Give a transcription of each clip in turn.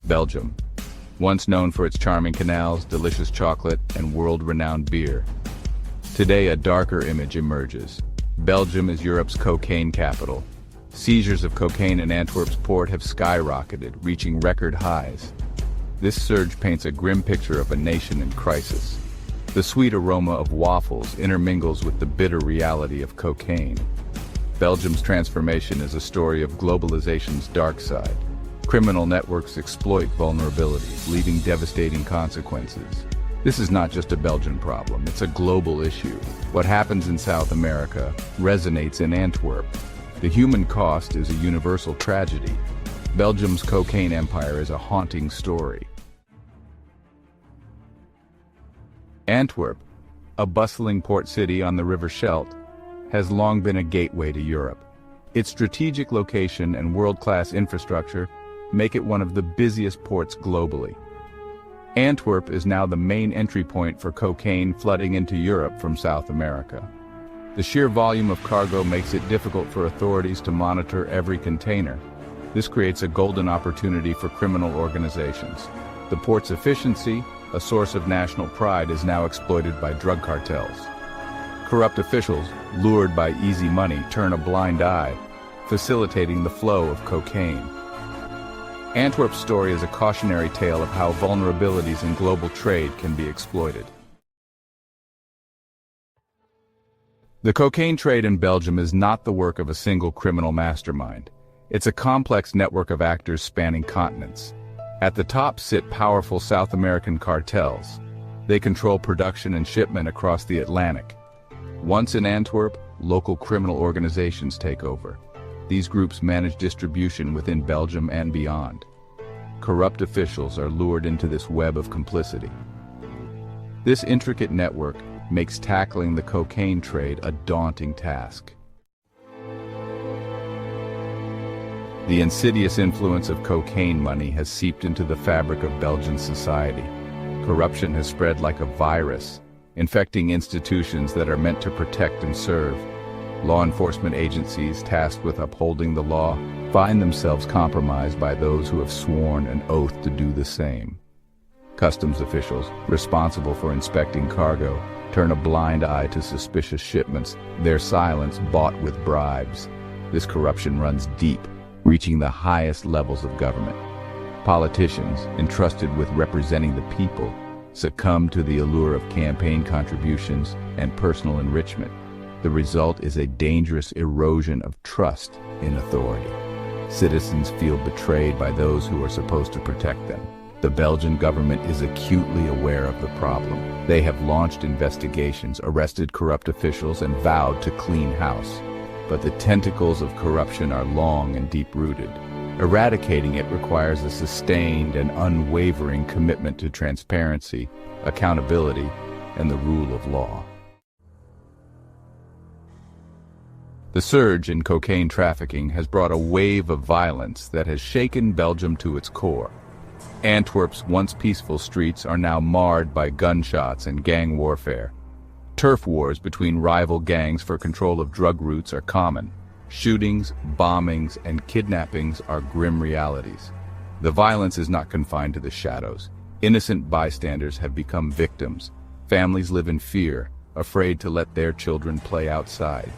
Belgium. Once known for its charming canals, delicious chocolate, and world-renowned beer. Today, a darker image emerges. Belgium is Europe's cocaine capital. Seizures of cocaine in Antwerp's port have skyrocketed, reaching record highs. This surge paints a grim picture of a nation in crisis. The sweet aroma of waffles intermingles with the bitter reality of cocaine. Belgium's transformation is a story of globalization's dark side. Criminal networks exploit vulnerabilities, leaving devastating consequences. This is not just a Belgian problem, it's a global issue. What happens in South America resonates in Antwerp. The human cost is a universal tragedy. Belgium's cocaine empire is a haunting story. Antwerp, a bustling port city on the River Scheldt, has long been a gateway to Europe. Its strategic location and world-class infrastructure make it one of the busiest ports globally. Antwerp is now the main entry point for cocaine flooding into Europe from South America. The sheer volume of cargo makes it difficult for authorities to monitor every container. This creates a golden opportunity for criminal organizations. The port's efficiency, a source of national pride, is now exploited by drug cartels. Corrupt officials, lured by easy money, turn a blind eye, facilitating the flow of cocaine. Antwerp's story is a cautionary tale of how vulnerabilities in global trade can be exploited. The cocaine trade in Belgium is not the work of a single criminal mastermind. It's a complex network of actors spanning continents. At the top sit powerful South American cartels. They control production and shipment across the Atlantic. Once in Antwerp, local criminal organizations take over. These groups manage distribution within Belgium and beyond. Corrupt officials are lured into this web of complicity. This intricate network makes tackling the cocaine trade a daunting task. The insidious influence of cocaine money has seeped into the fabric of Belgian society. Corruption has spread like a virus, infecting institutions that are meant to protect and serve. Law enforcement agencies tasked with upholding the law find themselves compromised by those who have sworn an oath to do the same. Customs officials, responsible for inspecting cargo, turn a blind eye to suspicious shipments, their silence bought with bribes. This corruption runs deep, reaching the highest levels of government. Politicians, entrusted with representing the people, succumb to the allure of campaign contributions and personal enrichment. The result is a dangerous erosion of trust in authority. Citizens feel betrayed by those who are supposed to protect them. The Belgian government is acutely aware of the problem. They have launched investigations, arrested corrupt officials, and vowed to clean house. But the tentacles of corruption are long and deep-rooted. Eradicating it requires a sustained and unwavering commitment to transparency, accountability, and the rule of law. The surge in cocaine trafficking has brought a wave of violence that has shaken Belgium to its core. Antwerp's once peaceful streets are now marred by gunshots and gang warfare. Turf wars between rival gangs for control of drug routes are common. Shootings, bombings, and kidnappings are grim realities. The violence is not confined to the shadows. Innocent bystanders have become victims. Families live in fear, afraid to let their children play outside.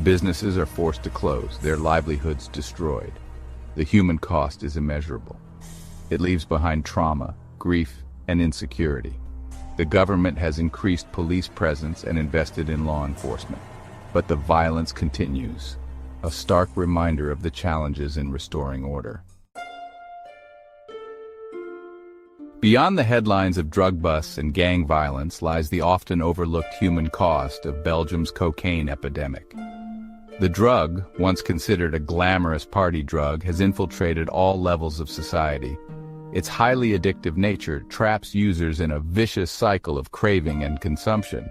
Businesses are forced to close, their livelihoods destroyed. The human cost is immeasurable. It leaves behind trauma, grief, and insecurity. The government has increased police presence and invested in law enforcement. But the violence continues, a stark reminder of the challenges in restoring order. Beyond the headlines of drug busts and gang violence lies the often overlooked human cost of Belgium's cocaine epidemic. The drug, once considered a glamorous party drug, has infiltrated all levels of society. Its highly addictive nature traps users in a vicious cycle of craving and consumption.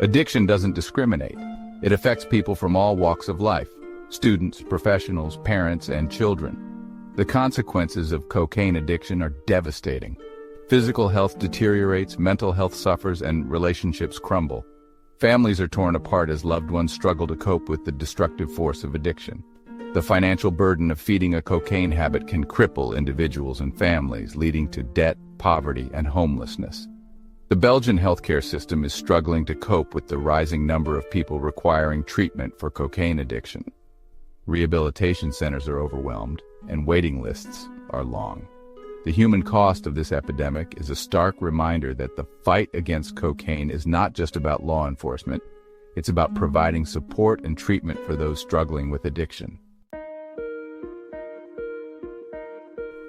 Addiction doesn't discriminate. It affects people from all walks of life: students, professionals, parents, and children. The consequences of cocaine addiction are devastating. Physical health deteriorates, mental health suffers, and relationships crumble. Families are torn apart as loved ones struggle to cope with the destructive force of addiction. The financial burden of feeding a cocaine habit can cripple individuals and families, leading to debt, poverty, and homelessness. The Belgian healthcare system is struggling to cope with the rising number of people requiring treatment for cocaine addiction. Rehabilitation centers are overwhelmed, and waiting lists are long. The human cost of this epidemic is a stark reminder that the fight against cocaine is not just about law enforcement, it's about providing support and treatment for those struggling with addiction.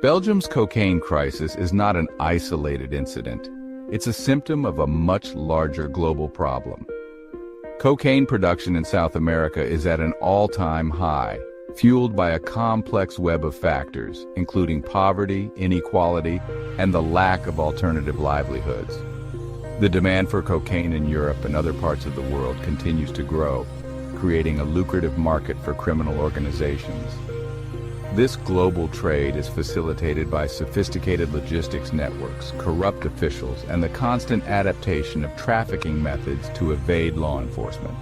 Belgium's cocaine crisis is not an isolated incident. It's a symptom of a much larger global problem. Cocaine production in South America is at an all-time high, fueled by a complex web of factors, including poverty, inequality, and the lack of alternative livelihoods. The demand for cocaine in Europe and other parts of the world continues to grow, creating a lucrative market for criminal organizations. This global trade is facilitated by sophisticated logistics networks, corrupt officials, and the constant adaptation of trafficking methods to evade law enforcement.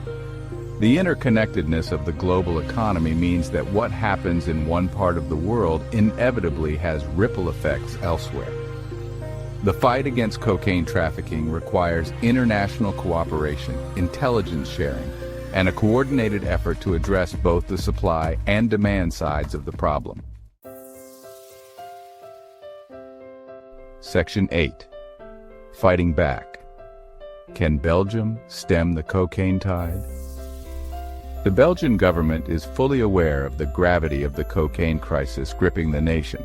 The interconnectedness of the global economy means that what happens in one part of the world inevitably has ripple effects elsewhere. The fight against cocaine trafficking requires international cooperation, intelligence sharing, and a coordinated effort to address both the supply and demand sides of the problem. Section 8. Fighting back. Can Belgium stem the cocaine tide? The Belgian government is fully aware of the gravity of the cocaine crisis gripping the nation.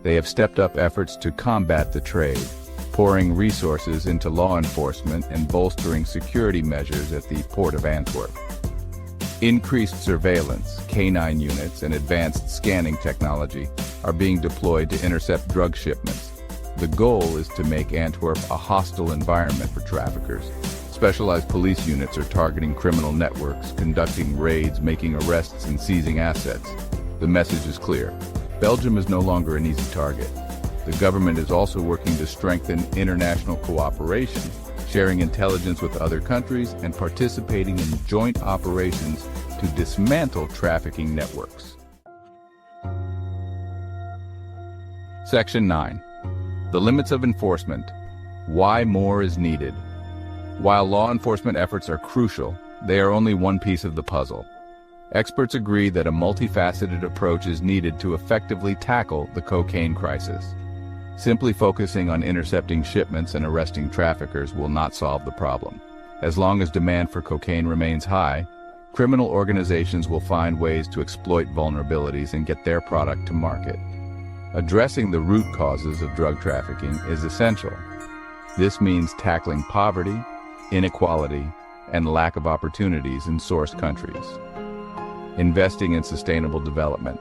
They have stepped up efforts to combat the trade, pouring resources into law enforcement and bolstering security measures at the port of Antwerp. Increased surveillance, canine units, and advanced scanning technology are being deployed to intercept drug shipments. The goal is to make Antwerp a hostile environment for traffickers. Specialized police units are targeting criminal networks, conducting raids, making arrests, and seizing assets. The message is clear. Belgium is no longer an easy target. The government is also working to strengthen international cooperation, sharing intelligence with other countries, and participating in joint operations to dismantle trafficking networks. Section 9. The limits of enforcement. Why more is needed. While law enforcement efforts are crucial, they are only one piece of the puzzle. Experts agree that a multifaceted approach is needed to effectively tackle the cocaine crisis. Simply focusing on intercepting shipments and arresting traffickers will not solve the problem. As long as demand for cocaine remains high, criminal organizations will find ways to exploit vulnerabilities and get their product to market. Addressing the root causes of drug trafficking is essential. This means tackling poverty, inequality, and lack of opportunities in source countries. Investing in sustainable development,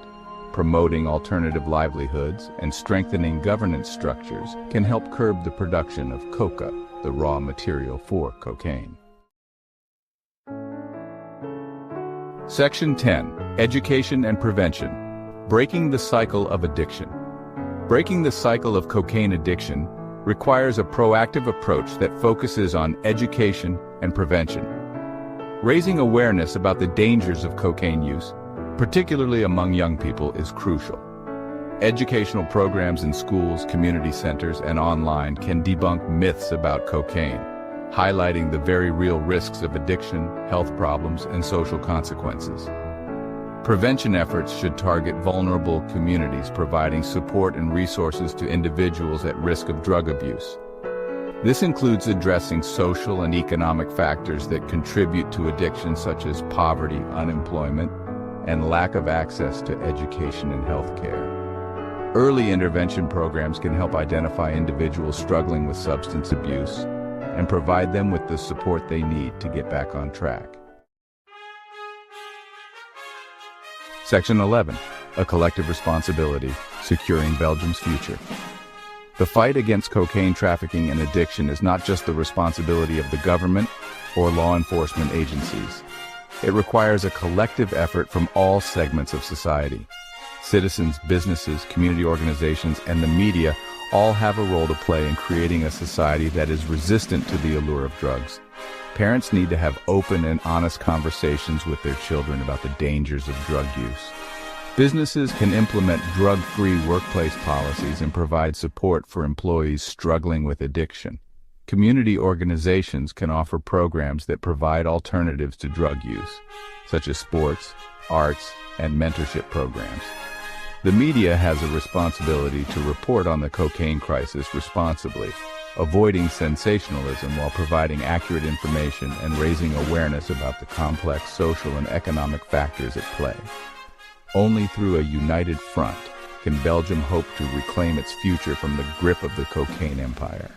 promoting alternative livelihoods, and strengthening governance structures can help curb the production of coca, the raw material for cocaine. Section 10. Education and Prevention. Breaking the cycle of addiction. Breaking the cycle of cocaine addiction requires a proactive approach that focuses on education and prevention. Raising awareness about the dangers of cocaine use, particularly among young people, is crucial. Educational programs in schools, community centers, and online can debunk myths about cocaine, highlighting the very real risks of addiction, health problems, and social consequences. Prevention efforts should target vulnerable communities, providing support and resources to individuals at risk of drug abuse. This includes addressing social and economic factors that contribute to addiction, such as poverty, unemployment, and lack of access to education and health care. Early intervention programs can help identify individuals struggling with substance abuse and provide them with the support they need to get back on track. Section 11. A collective responsibility, securing Belgium's future. The fight against cocaine trafficking and addiction is not just the responsibility of the government or law enforcement agencies. It requires a collective effort from all segments of society. Citizens, businesses, community organizations, and the media all have a role to play in creating a society that is resistant to the allure of drugs. Parents need to have open and honest conversations with their children about the dangers of drug use. Businesses can implement drug-free workplace policies and provide support for employees struggling with addiction. Community organizations can offer programs that provide alternatives to drug use, such as sports, arts, and mentorship programs. The media has a responsibility to report on the cocaine crisis responsibly, avoiding sensationalism while providing accurate information and raising awareness about the complex social and economic factors at play. Only through a united front can Belgium hope to reclaim its future from the grip of the cocaine empire.